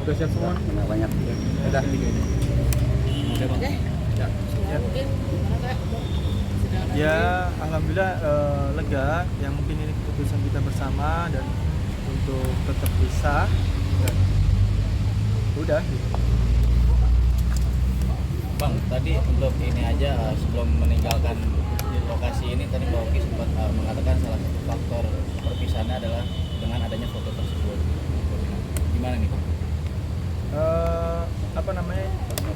Udah siap semua? Banyak. Udah. Oke, Bang. Ya. Mungkin gimana Kak? Sudah ada Ya, alhamdulillah lega. Ya mungkin ini keputusan kita bersama dan untuk tetap bisa. Dan udah. Gitu. Bang, tadi untuk ini aja sebelum meninggalkan lokasi ini tadi Mbak Oki sempat mengatakan salah satu faktor perpisahannya adalah dengan adanya foto tersebut. Gimana nih, Bang? Apa namanya?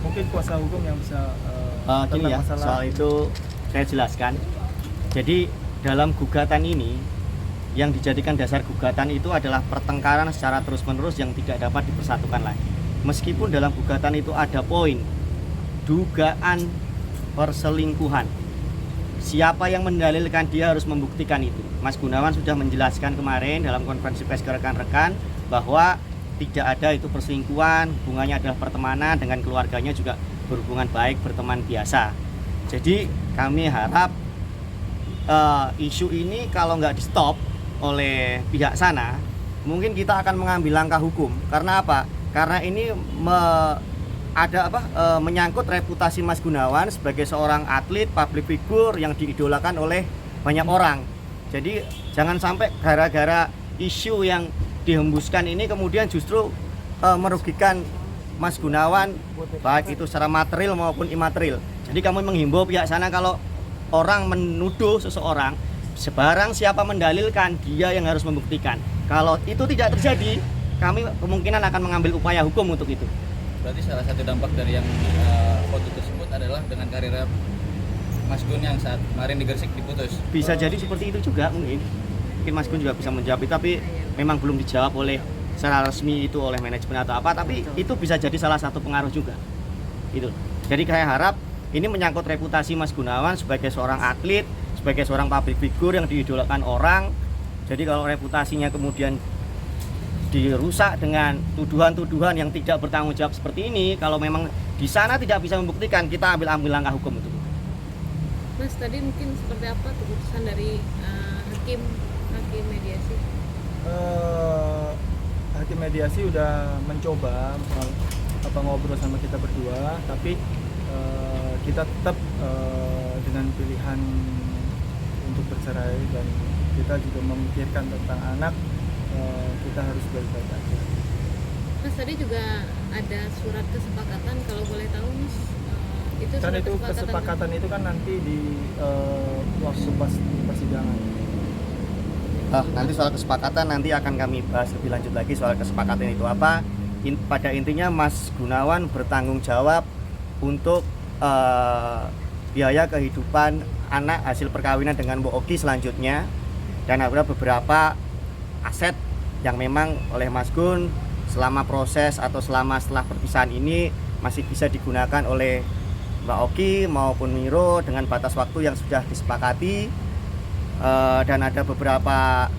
Mungkin kuasa hukum yang bisa Gini ya, masalah soal itu saya jelaskan. Jadi dalam gugatan ini yang dijadikan dasar gugatan itu adalah pertengkaran secara terus-menerus yang tidak dapat dipersatukan lagi. Meskipun dalam gugatan itu ada poin dugaan perselingkuhan. Siapa yang mendalilkan dia harus membuktikan itu. Mas Gunawan sudah menjelaskan kemarin dalam konferensi pers ke rekan-rekan bahwa tidak ada itu perselingkuhan, hubungannya adalah pertemanan, dengan keluarganya juga berhubungan baik, berteman biasa. Jadi kami harap isu ini kalau nggak di stop oleh pihak sana, mungkin kita akan mengambil langkah hukum. Karena apa? Karena ini menyangkut reputasi Mas Gunawan sebagai seorang atlet, public figure yang diidolakan oleh banyak orang. Jadi jangan sampai gara-gara isu yang dihembuskan ini kemudian justru merugikan Mas Gunawan, baik itu secara material maupun imaterial. Jadi kami menghimbau pihak sana kalau orang menuduh seseorang, sebarang siapa mendalilkan, dia yang harus membuktikan. Kalau itu tidak terjadi, kami kemungkinan akan mengambil upaya hukum untuk itu. Berarti salah satu dampak dari yang foto tersebut adalah dengan karir Mas Gun yang saat kemarin di Gresik diputus. Bisa jadi seperti itu juga mungkin. Mungkin Mas Gun juga bisa menjawab itu, tapi memang belum dijawab oleh secara resmi itu oleh manajemen atau apa, tapi itu bisa jadi salah satu pengaruh juga. Itu. Jadi saya harap ini menyangkut reputasi Mas Gunawan sebagai seorang atlet, sebagai seorang public figure yang diidolakan orang. Jadi kalau reputasinya kemudian dirusak dengan tuduhan-tuduhan yang tidak bertanggung jawab seperti ini, kalau memang di sana tidak bisa membuktikan, kita ambil langkah hukum untuk itu. Mas, tadi mungkin seperti apa keputusan dari hakim mediasi? Hakim mediasi udah mencoba ngobrol sama kita berdua, tapi kita tetap dengan pilihan untuk bercerai, dan kita juga memikirkan tentang anak. Kita harus baik-baik aja. Mas, tadi juga ada surat kesepakatan, kalau boleh tahu Mas, itu Kan surat itu kesepakatan itu kan nanti di waktu pas persidangan. Nanti soal kesepakatan nanti akan kami bahas lebih lanjut lagi soal kesepakatan itu apa. Pada intinya Mas Gunawan bertanggung jawab untuk biaya kehidupan anak hasil perkawinan dengan Bu Oki selanjutnya, dan ada beberapa aset yang memang oleh Mas Gun selama proses atau setelah perpisahan ini masih bisa digunakan oleh Mbak Oki maupun Miro dengan batas waktu yang sudah disepakati, dan ada beberapa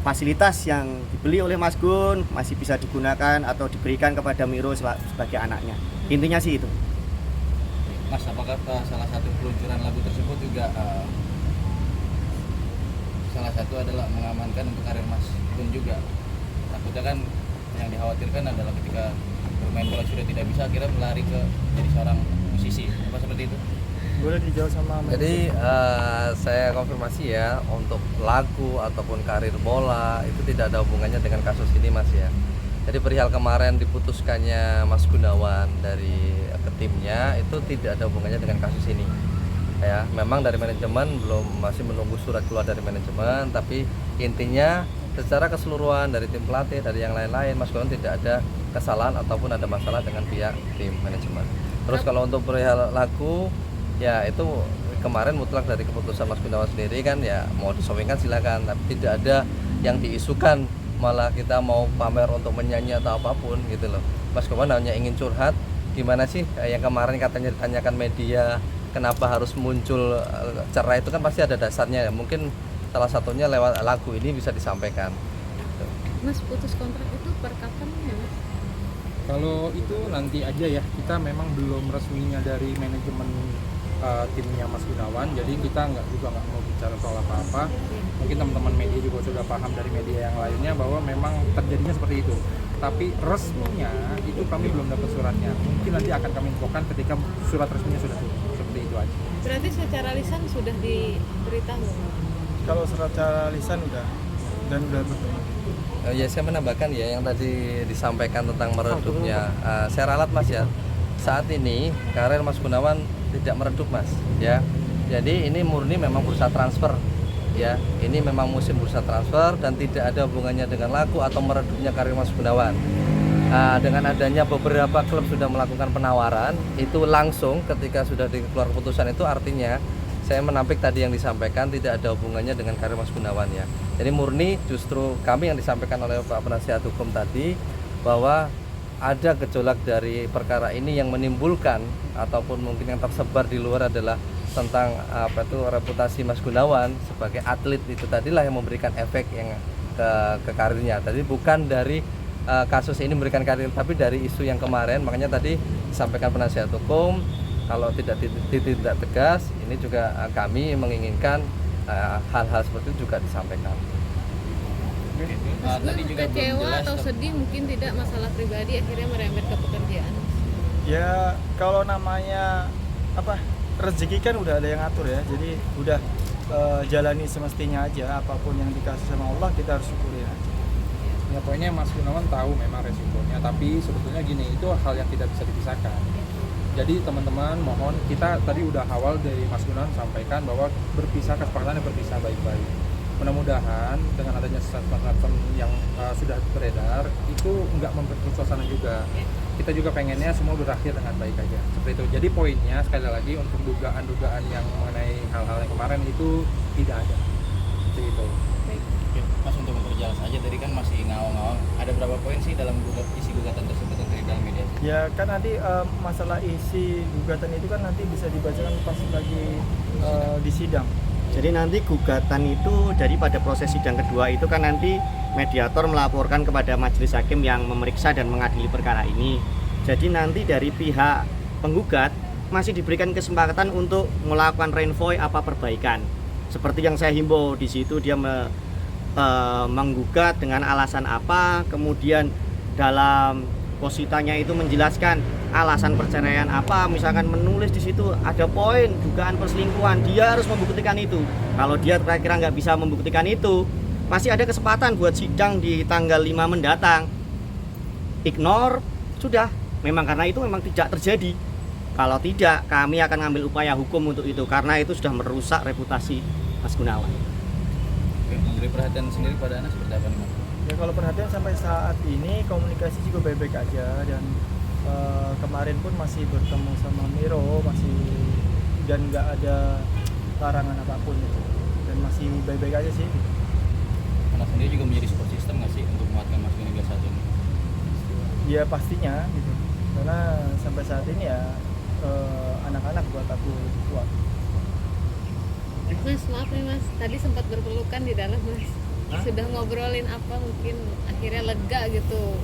fasilitas yang dibeli oleh Mas Gun masih bisa digunakan atau diberikan kepada Miro sebagai anaknya. Intinya sih itu. Mas, apakah salah satu peluncuran lagu tersebut juga salah satu adalah mengamankan untuk karir Mas Gun juga? Takutnya kan yang dikhawatirkan adalah ketika bermain bola sudah tidak bisa, akhirnya melari ke jadi seorang musisi, apa seperti itu? Boleh dijawab sama Jadi saya konfirmasi ya, untuk lagu ataupun karir bola itu tidak ada hubungannya dengan kasus ini Mas ya. Jadi perihal kemarin diputuskannya Mas Gunawan dari ke timnya itu tidak ada hubungannya dengan kasus ini. Ya, memang dari manajemen masih menunggu surat keluar dari manajemen, tapi intinya secara keseluruhan dari tim pelatih, dari yang lain-lain, Mas Gunawan tidak ada kesalahan ataupun ada masalah dengan pihak tim manajemen. Terus kalau untuk perihal lagu, ya itu kemarin mutlak dari keputusan Mas Gunawan sendiri kan, ya mau disowingkan silakan, tapi tidak ada yang diisukan malah kita mau pamer untuk menyanyi atau apapun gitu loh. Mas Gunawan hanya ingin curhat, gimana sih yang kemarin katanya ditanyakan media, kenapa harus muncul cerai, itu kan pasti ada dasarnya ya. Mungkin salah satunya lewat lagu ini bisa disampaikan. Mas, putus kontrak itu per kapan ya Mas? Kalau itu nanti aja ya, kita memang belum resminya dari manajemen timnya Mas Gunawan, jadi kita nggak mau bicara soal apa-apa. Mungkin teman-teman media juga sudah paham dari media yang lainnya bahwa memang terjadinya seperti itu. Tapi resminya itu kami belum dapat suratnya. Mungkin nanti akan kami infokan ketika surat resminya sudah turun. Seperti itu aja. Berarti secara lisan sudah diberitahu. Kalau secara lisan udah dan udah bertemu. Ya saya menambahkan ya yang tadi disampaikan tentang meredupnya. Saya ralat Mas ya. Saat ini karir Mas Gunawan tidak meredup Mas ya. Jadi ini murni memang bursa transfer ya. Ini memang musim bursa transfer dan tidak ada hubungannya dengan laku atau meredupnya karir Mas Gunawan. Dengan adanya beberapa klub sudah melakukan penawaran, itu langsung ketika sudah dikeluarkan keputusan itu artinya saya menampik tadi yang disampaikan tidak ada hubungannya dengan karir Mas Gunawan ya. Jadi murni justru kami yang disampaikan oleh Pak Penasihat Hukum tadi bahwa ada gejolak dari perkara ini yang menimbulkan ataupun mungkin yang tersebar di luar adalah tentang reputasi Mas Gunawan sebagai atlet itu tadilah yang memberikan efek yang ke karirnya. Tadi bukan dari kasus ini memberikan karir tapi dari isu yang kemarin, makanya tadi disampaikan penasihat hukum kalau tidak tegas ini juga kami menginginkan hal-hal seperti itu juga disampaikan. Mas Tadi Gun juga belum kecewa jelas atau sedih mungkin tidak masalah pribadi akhirnya merembet ke pekerjaan. Ya kalau namanya rezeki kan udah ada yang atur ya, jadi udah jalani semestinya aja, apapun yang dikasih sama Allah kita harus syukurin aja. Ya pokoknya Mas Gunawan tahu memang resikonya, tapi sebetulnya gini, itu hal yang tidak bisa dipisahkan. Jadi teman-teman mohon, kita tadi udah awal dari Mas Gunawan sampaikan bahwa kesepakatannya berpisah baik-baik. Mudah-mudahan dengan adanya statement yang sudah beredar itu nggak memperkeruh suasana juga. Kita juga pengennya semua berakhir dengan baik aja. Seperti itu. Jadi poinnya sekali lagi untuk dugaan-dugaan yang mengenai hal-hal yang kemarin itu tidak ada. Seperti itu. Oke, Mas, untuk memperjelas aja tadi kan masih ngawang-ngawang. Ada berapa poin sih dalam isi gugatan tersebut dari dalam media? Ya kan nanti masalah isi gugatan itu kan nanti bisa dibacakan pas lagi di sidang. Jadi nanti gugatan itu daripada proses sidang kedua itu kan nanti mediator melaporkan kepada majelis hakim yang memeriksa dan mengadili perkara ini. Jadi nanti dari pihak penggugat masih diberikan kesempatan untuk melakukan renvoy apa perbaikan. Seperti yang saya himbau di situ dia menggugat dengan alasan apa, kemudian dalam positanya itu menjelaskan alasan perceraian apa, misalkan menulis di situ ada poin dugaan perselingkuhan, dia harus membuktikan itu. Kalau dia kira-kira nggak bisa membuktikan itu, masih ada kesempatan buat sidang di tanggal 5 mendatang. Ignore, sudah, memang karena itu memang tidak terjadi. Kalau tidak, kami akan ngambil upaya hukum untuk itu, karena itu sudah merusak reputasi Mas Gunawan. Oke, memberi perhatian sendiri pada Anda seperti apa nih, Mas? Ya kalau perhatian sampai saat ini komunikasi juga baik-baik aja, dan kemarin pun masih bertemu sama Miro, dan nggak ada larangan apapun gitu. Dan masih baik-baik aja sih. Anda sendiri juga menjadi support system nggak sih untuk menguatkan Mas Gun Liga 1 ini? Ya pastinya gitu, karena sampai saat ini ya anak-anak buat aku kuat. Mas, maaf nih Mas, tadi sempat berpelukan di dalam Mas. Sudah ngobrolin apa mungkin akhirnya lega gitu.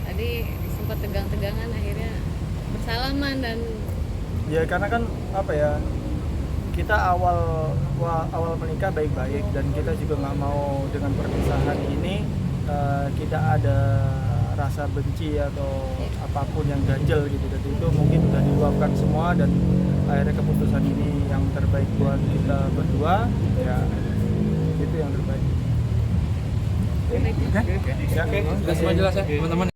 Tadi sempat tegang-tegangan akhirnya bersalaman dan Ya karena kan kita awal menikah baik-baik, dan kita juga nggak mau dengan perpisahan ini kita ada rasa benci atau apapun yang ganjel gitu. Jadi itu mungkin sudah diluapkan semua, dan akhirnya keputusan ini yang terbaik buat kita berdua, ya itu yang terbaik. Oke, sudah semua jelas ya teman-teman.